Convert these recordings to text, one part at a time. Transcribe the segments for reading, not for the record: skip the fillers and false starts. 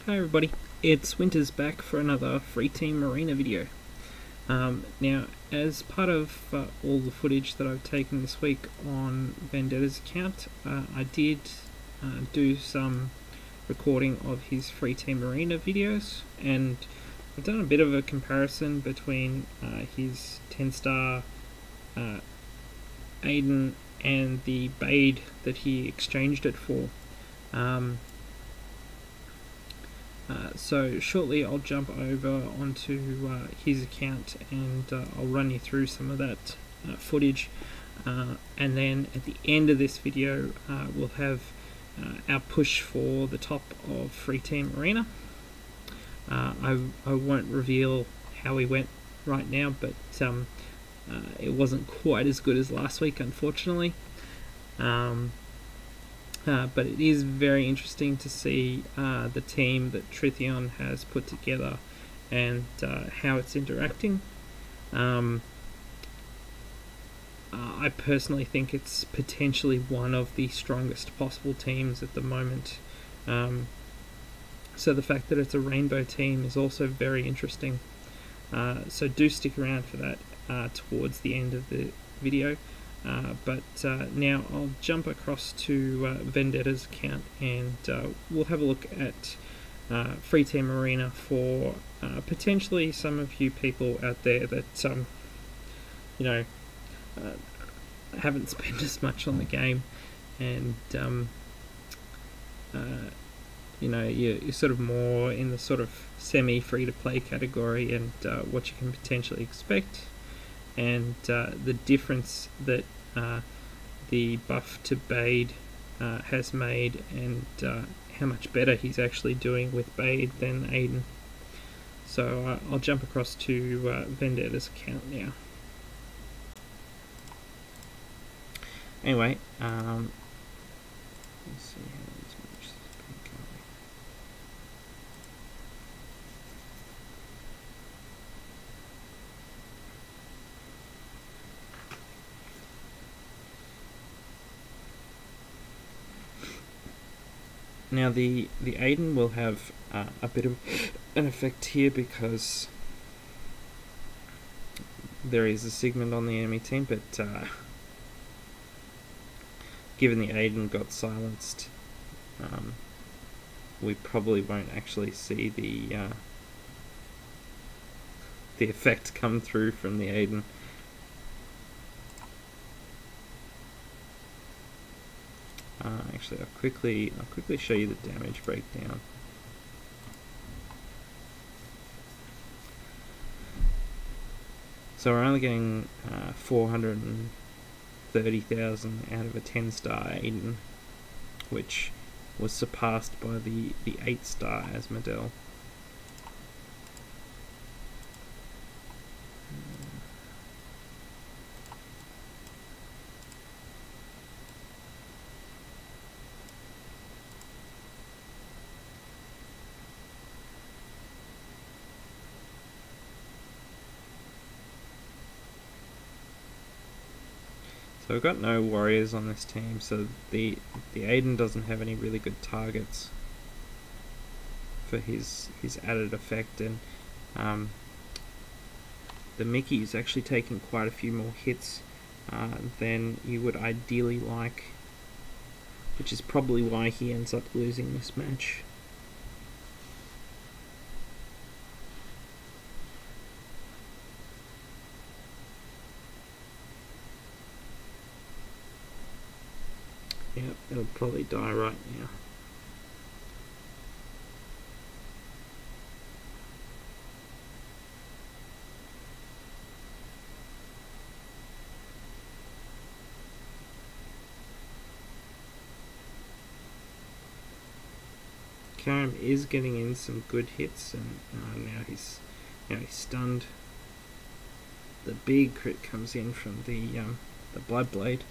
Hi everybody, it's Winters back for another Free Team Arena video. Now, as part of all the footage that I've taken this week on Vendetta's account, I did do some recording of his Free Team Arena videos, and I've done a bit of a comparison between his 10-star Aiden and the Bade that he exchanged it for. So shortly I'll jump over onto his account and I'll run you through some of that footage, and then at the end of this video we'll have our push for the top of Free Team Arena. I won't reveal how he went right now, but it wasn't quite as good as last week, unfortunately. But it is very interesting to see the team that Trithion has put together and how it's interacting. I personally think it's potentially one of the strongest possible teams at the moment. So the fact that it's a rainbow team is also very interesting. So do stick around for that towards the end of the video. But now I'll jump across to Vendetta's account and we'll have a look at Free Team Arena for potentially some of you people out there that haven't spent as much on the game, and you're sort of more in the sort of semi-free-to-play category, and what you can potentially expect, and the difference that the buff to Bade has made, and how much better he's actually doing with Bade than Aiden. So I'll jump across to Vendetta's account now. Anyway, let's see how these matches have been going. Now the Aiden will have a bit of an effect here because there is a segment on the enemy team, but given the Aiden got silenced, we probably won't actually see the effect come through from the Aiden. Actually, I'll quickly show you the damage breakdown. So we're only getting 430,000 out of a 10-star Aiden, which was surpassed by the 8-star Asmodel. So we've got no warriors on this team, so the Aiden doesn't have any really good targets for his added effect, and the Mickey is actually taking quite a few more hits than you would ideally like, which is probably why he ends up losing this match. Yep, it'll probably die right now. Karam is getting in some good hits, and now he's stunned. The big crit comes in from the Blood Blade.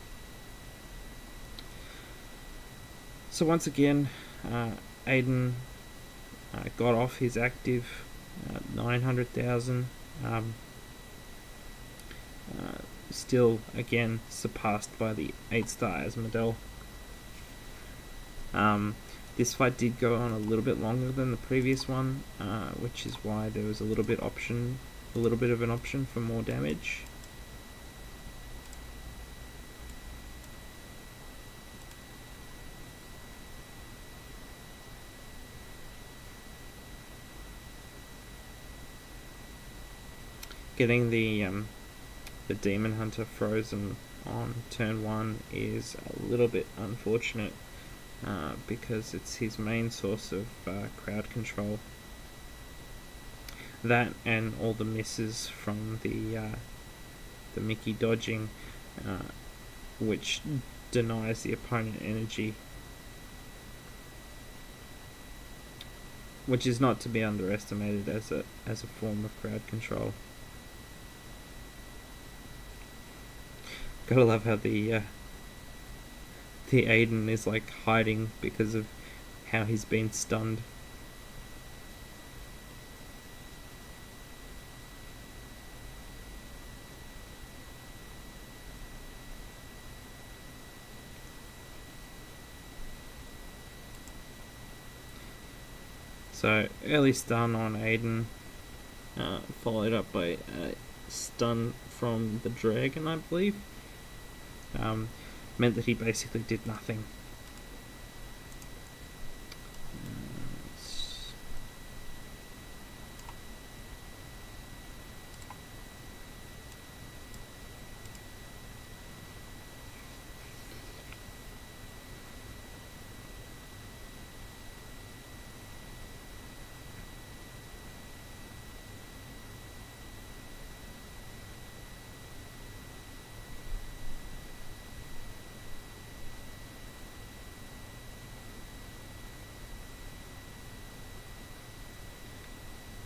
So once again, Aiden got off his active 900,000. Still, again, surpassed by the 8-star Asmodel. This fight did go on a little bit longer than the previous one, which is why there was a little bit of an option for more damage. Getting the Demon Hunter frozen on turn 1 is a little bit unfortunate, because it's his main source of crowd control. That and all the misses from the Mickey dodging, which denies the opponent energy, which is not to be underestimated as a form of crowd control. Gotta love how the Aiden is like hiding because of how he's been stunned. So early stun on Aiden, followed up by a stun from the dragon, I believe. Meant that he basically did nothing.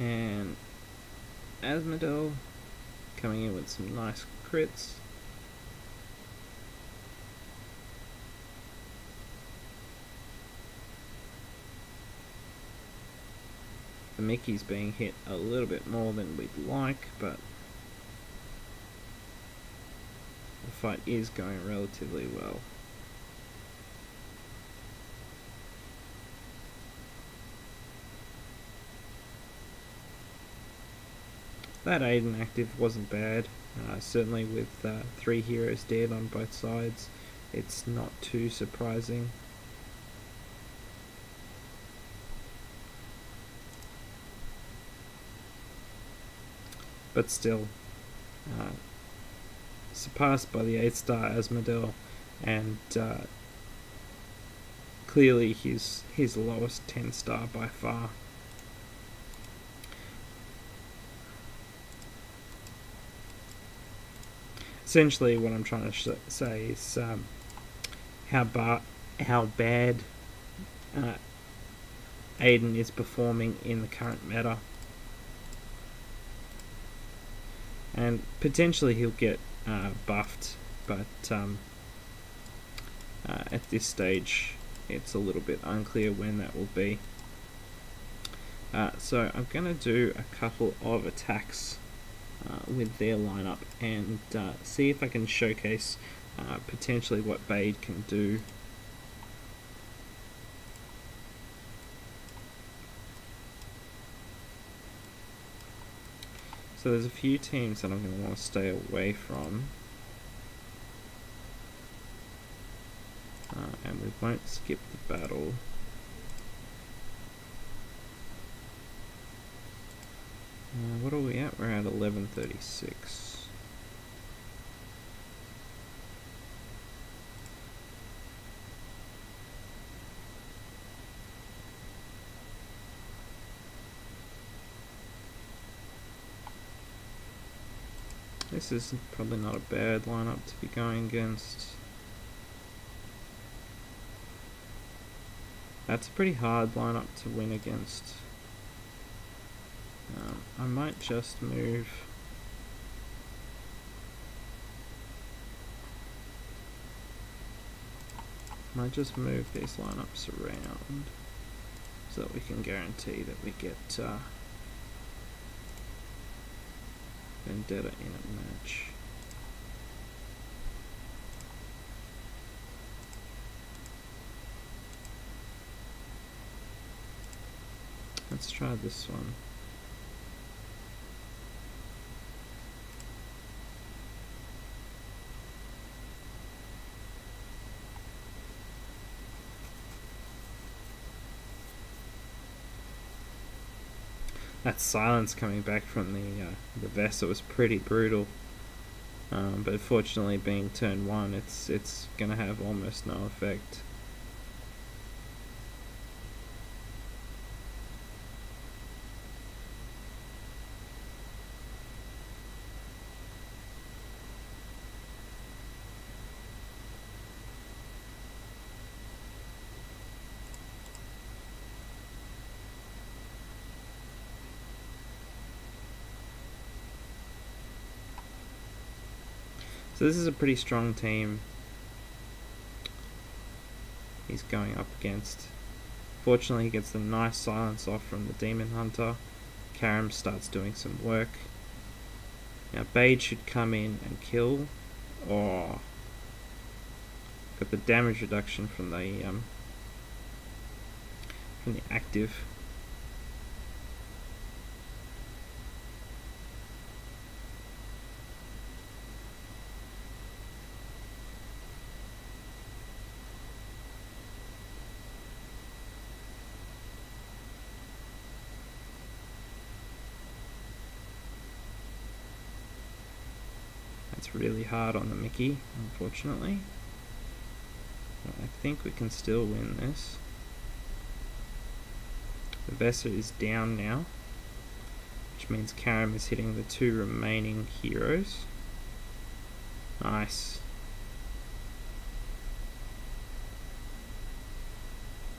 And Asmodel coming in with some nice crits. The Mickey's being hit a little bit more than we'd like, but the fight is going relatively well. That Aiden active wasn't bad, certainly with 3 heroes dead on both sides, it's not too surprising. But still, surpassed by the 8-star Asmodel, and clearly his lowest 10-star by far. Essentially, what I'm trying to say is how bad Aiden is performing in the current meta, and potentially he'll get buffed, but at this stage it's a little bit unclear when that will be. So I'm going to do a couple of attacks with their lineup and see if I can showcase potentially what Bade can do. So there's a few teams that I'm going to want to stay away from, and we won't skip the battle. What are we at? We're at 11:36. This is probably not a bad lineup to be going against. That's a pretty hard lineup to win against. I might just move these lineups around so that we can guarantee that we get Vendetta in a match. Let's try this one. That silence coming back from the Vesta was pretty brutal. But fortunately, being turn 1, it's gonna have almost no effect. So this is a pretty strong team he's going up against. Fortunately, he gets the nice silence off from the Demon Hunter. Karam starts doing some work. Now Bade should come in and kill. Oh, got the damage reduction from the active. It's really hard on the Mickey, unfortunately. But I think we can still win this. The Vesta is down now, which means Karam is hitting the 2 remaining heroes. Nice.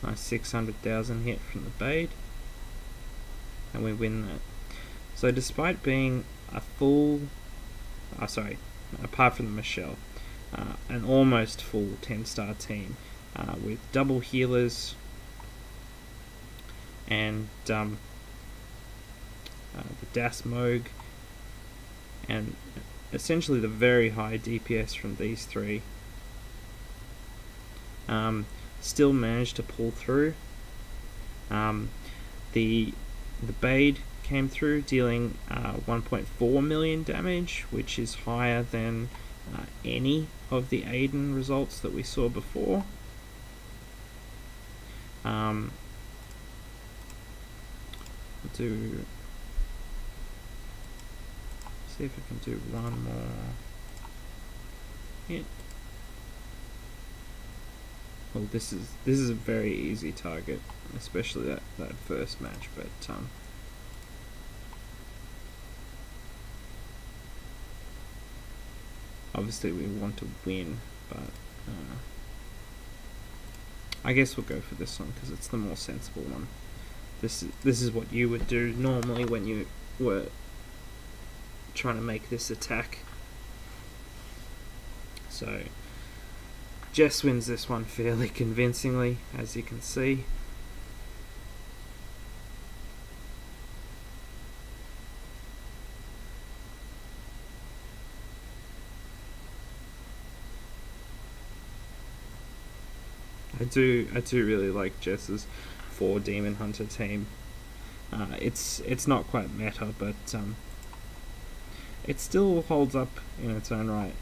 Nice 600,000 hit from the Bade. And we win that. So despite being a full... apart from the Michelle, an almost full 10-star team with double healers and the Das Moog, and essentially the very high DPS from these 3, still managed to pull through. The Bade came through dealing 1.4 million damage, which is higher than any of the Aiden results that we saw before. See if I can do one more hit. Well, this is a very easy target, especially that first match, but obviously we want to win, but I guess we'll go for this one because it's the more sensible one. This is what you would do normally when you were trying to make this attack. So Jess wins this one fairly convincingly, as you can see. I do really like Jess's 4 Demon Hunter team. It's not quite meta, but it still holds up in its own right.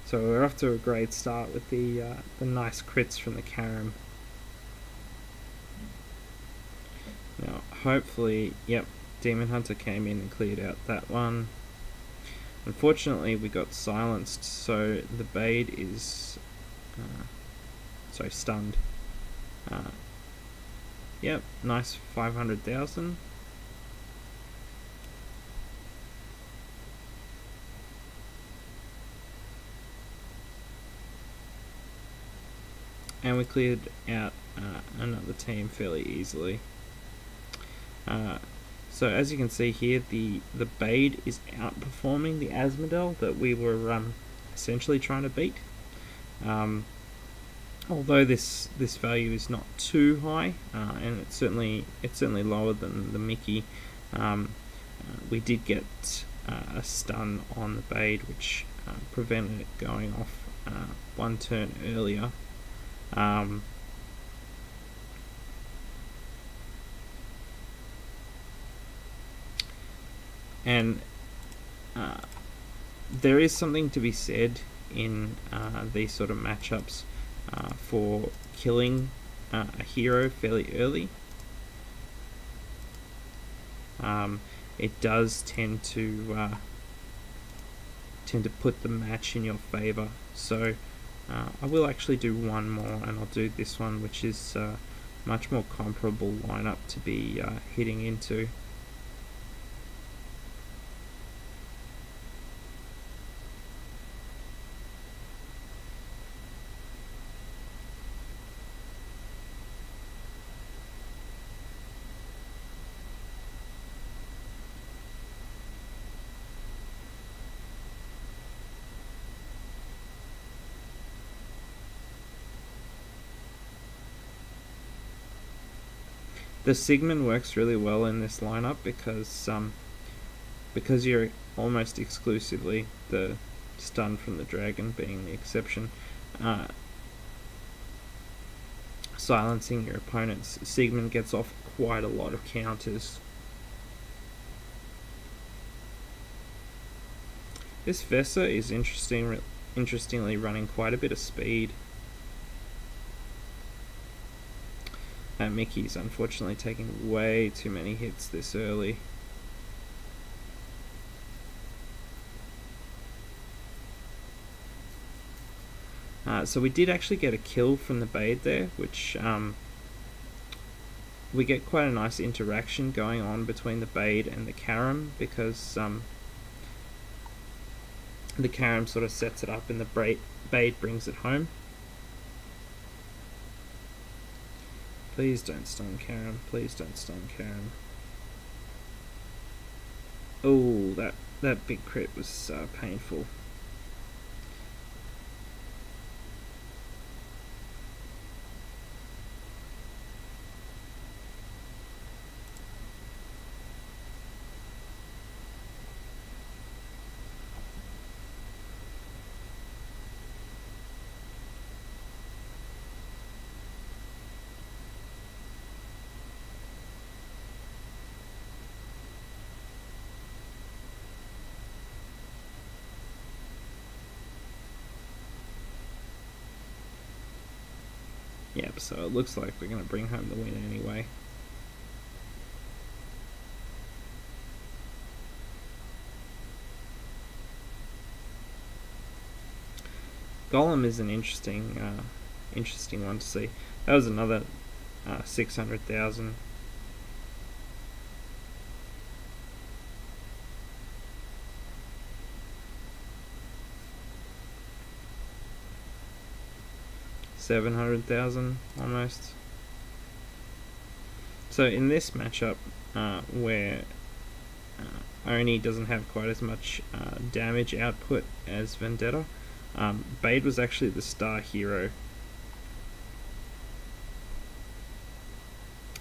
So we're off to a great start with the nice crits from the Karam. Now hopefully, yep, Demon Hunter came in and cleared out that one. Unfortunately, we got silenced, so the Bade is stunned. Yep, nice 500,000. And we cleared out another team fairly easily. So as you can see here, the Bade is outperforming the Asmodel that we were essentially trying to beat. Although this value is not too high, and it's certainly lower than the Mickey. We did get a stun on the Bade, which prevented it going off 1 turn earlier. And there is something to be said in these sort of matchups for killing a hero fairly early. It does tend to put the match in your favor. So I will actually do one more, and I'll do this one, which is much more comparable lineup to be hitting into. The Sigmund works really well in this lineup because you're almost exclusively the stun from the dragon being the exception. Silencing your opponents, Sigmund gets off quite a lot of counters. This Vesa is interestingly running quite a bit of speed. Mickey's unfortunately taking way too many hits this early. So we did actually get a kill from the Bade there, which we get quite a nice interaction going on between the Bade and the Karam, because the Karam sort of sets it up and the Bade brings it home. Please don't stun Karam. Please don't stun Karam. Oh, that big crit was painful. Yep, so it looks like we're going to bring home the win anyway. Golem is an interesting one to see. That was another 600,000. $700,000 almost. So in this matchup, where Oni doesn't have quite as much damage output as Vendetta, Bade was actually the star hero,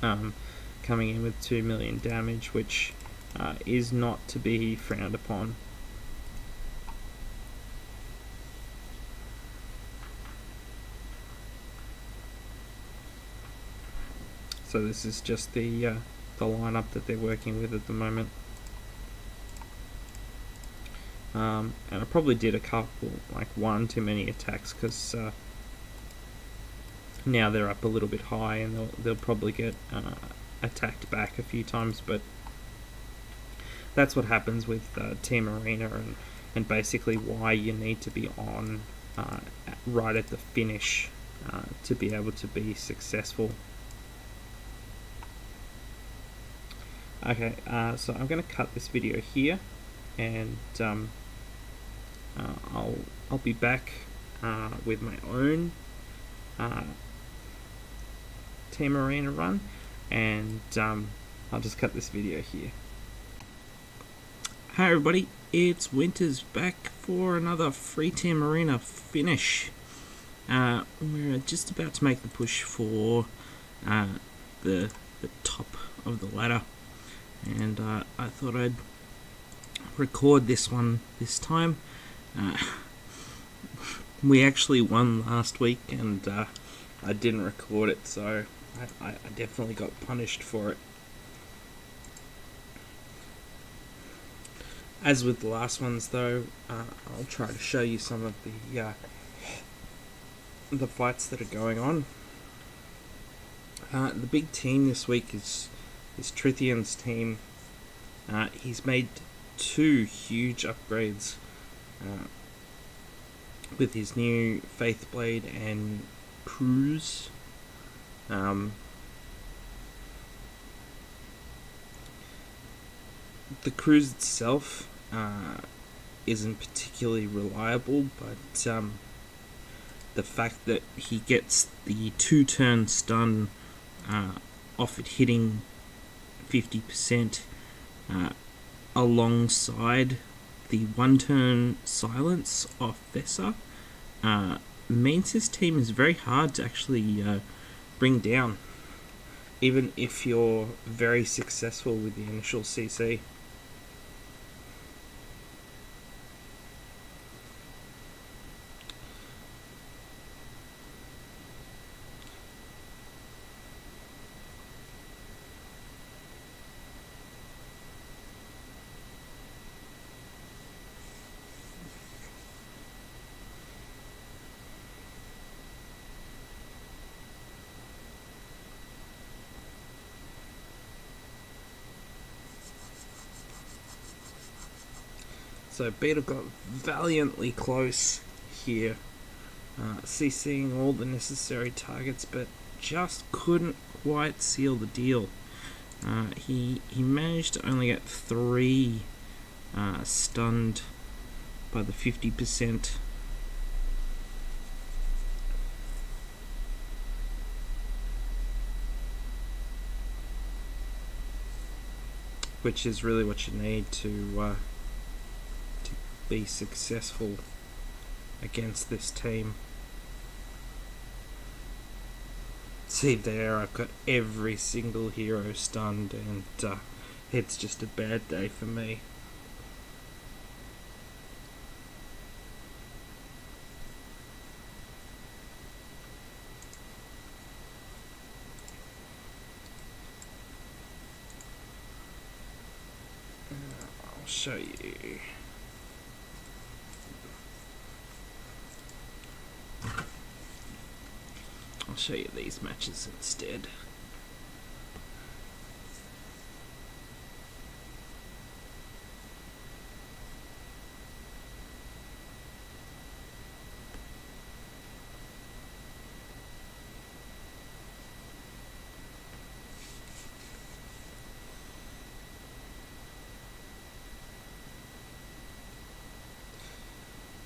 coming in with 2 million damage, which is not to be frowned upon. So this is just the lineup that they're working with at the moment. And I probably did a couple, like one too many attacks, because now they're up a little bit high and they'll probably get attacked back a few times, but that's what happens with Team Arena, and basically why you need to be on right at the finish to be able to be successful. Okay, so I'm going to cut this video here, and I'll be back with my own Team Arena run, and I'll just cut this video here. Hi everybody, it's Winters back for another free Team Arena finish. We're just about to make the push for the top of the ladder, and I thought I'd record this one this time. We actually won last week, and I didn't record it, so I definitely got punished for it. As with the last ones, though, I'll try to show you some of the fights that are going on. The big team this week is Trithion's team. He's made 2 huge upgrades with his new Faith Blade and Cruise. The Cruise itself isn't particularly reliable, but the fact that he gets the 2-turn stun off it hitting 50% alongside the 1-turn silence off Vesa means his team is very hard to actually bring down, even if you're very successful with the initial CC. So Beta got valiantly close here, CCing all the necessary targets, but just couldn't quite seal the deal. He managed to only get 3 stunned by the 50%. Which is really what you need to be successful against this team. See there, I've got every single hero stunned, and it's just a bad day for me. I'll show you. I'll show you these matches instead.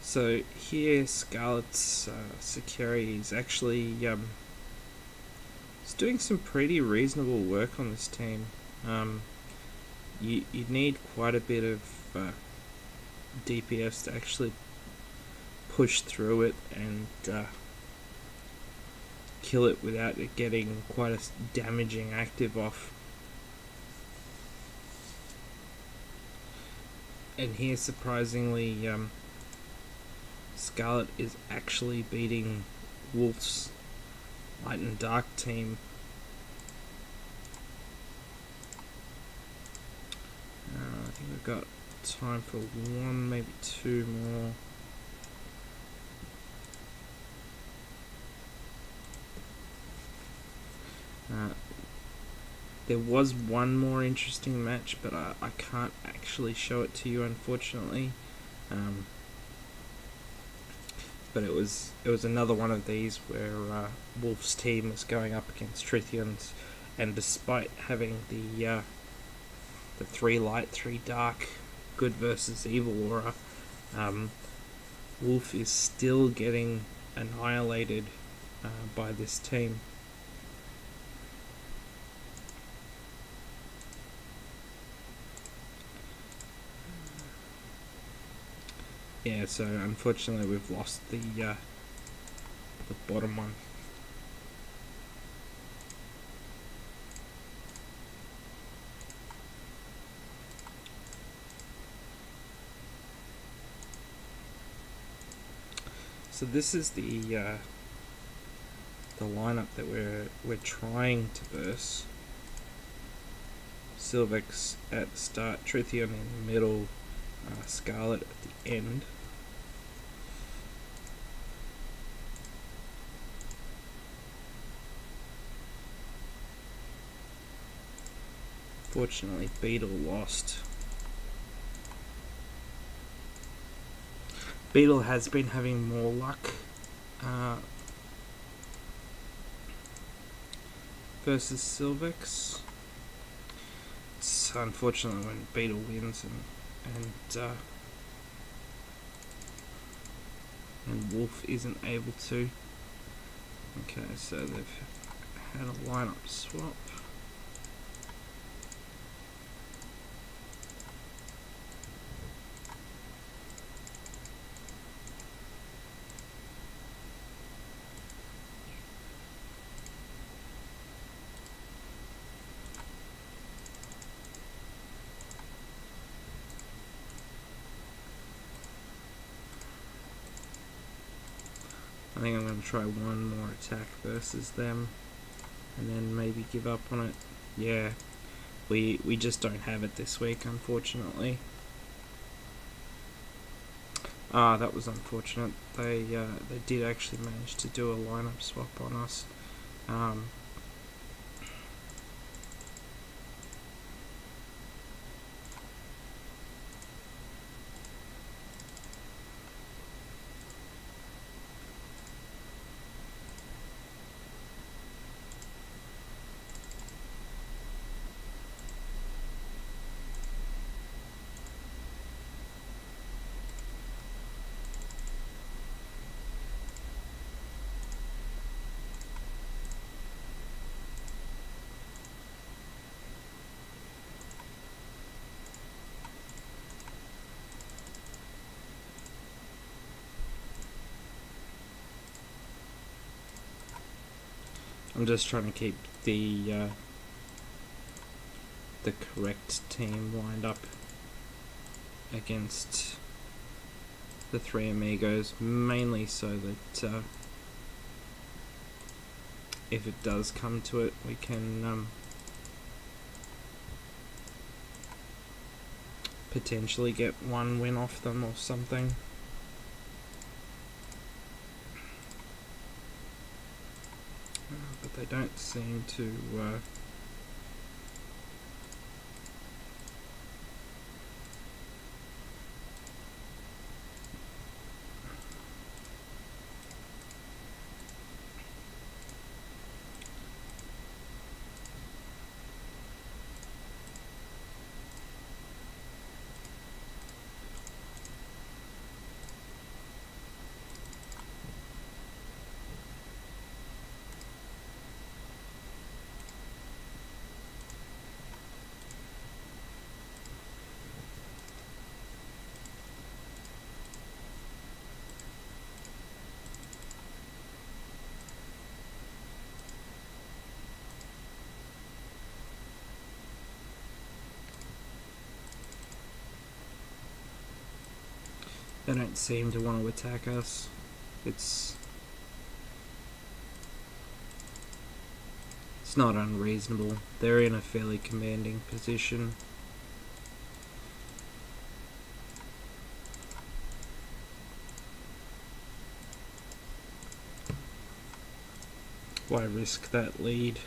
So here, Scarlet's security is actually is doing some pretty reasonable work on this team. You need quite a bit of DPS to actually push through it and kill it without it getting quite a damaging active off. And here, surprisingly, Scarlet is actually beating Wolf's Light and Dark team. I think we've got time for 1, maybe 2 more. There was one more interesting match, but I can't actually show it to you, unfortunately. But it was another one of these where Wolf's team was going up against Trithion's, and despite having the 3 light, 3 dark, good versus evil aura, Wolf is still getting annihilated by this team. Yeah, so unfortunately we've lost the bottom one. So this is the lineup that we're trying to verse. Sylvex at the start, Trithion in the middle, Scarlet at the end. Fortunately, Beetle lost. Beetle has been having more luck versus Silvex. It's unfortunately when Beetle wins and Wolf isn't able to. Okay, so they've had a lineup swap. I think I'm going to try one more attack versus them and then maybe give up on it. Yeah, we just don't have it this week, unfortunately. That was unfortunate. They did actually manage to do a lineup swap on us. I'm just trying to keep the correct team lined up against the three amigos, mainly so that if it does come to it, we can potentially get one win off them or something. But they don't seem to they don't seem to want to attack us. It's not unreasonable. They're in a fairly commanding position. Why risk that lead?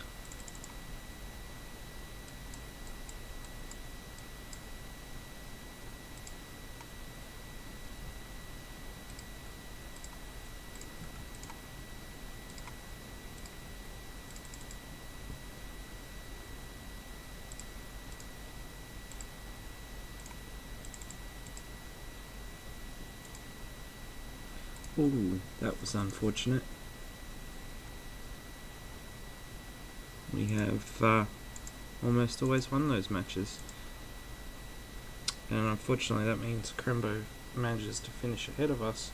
Ooh, that was unfortunate. We have almost always won those matches. And unfortunately that means Crembo manages to finish ahead of us.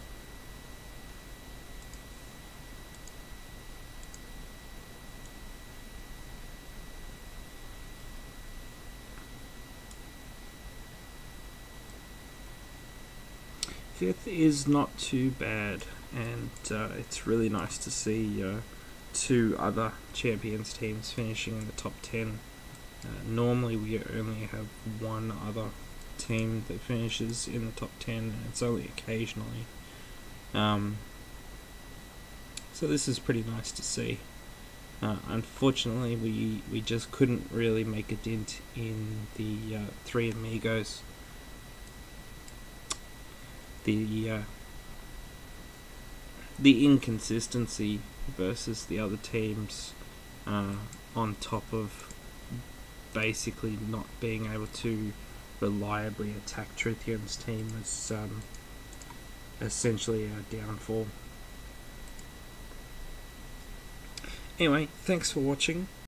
Fifth is not too bad, and it's really nice to see two other champions teams finishing in the top 10. Normally we only have one other team that finishes in the top 10, and it's only occasionally. So this is pretty nice to see. Unfortunately, we just couldn't really make a dent in the Three Amigos. The inconsistency versus the other teams, on top of basically not being able to reliably attack Trithion's team, was essentially our downfall. Anyway, thanks for watching.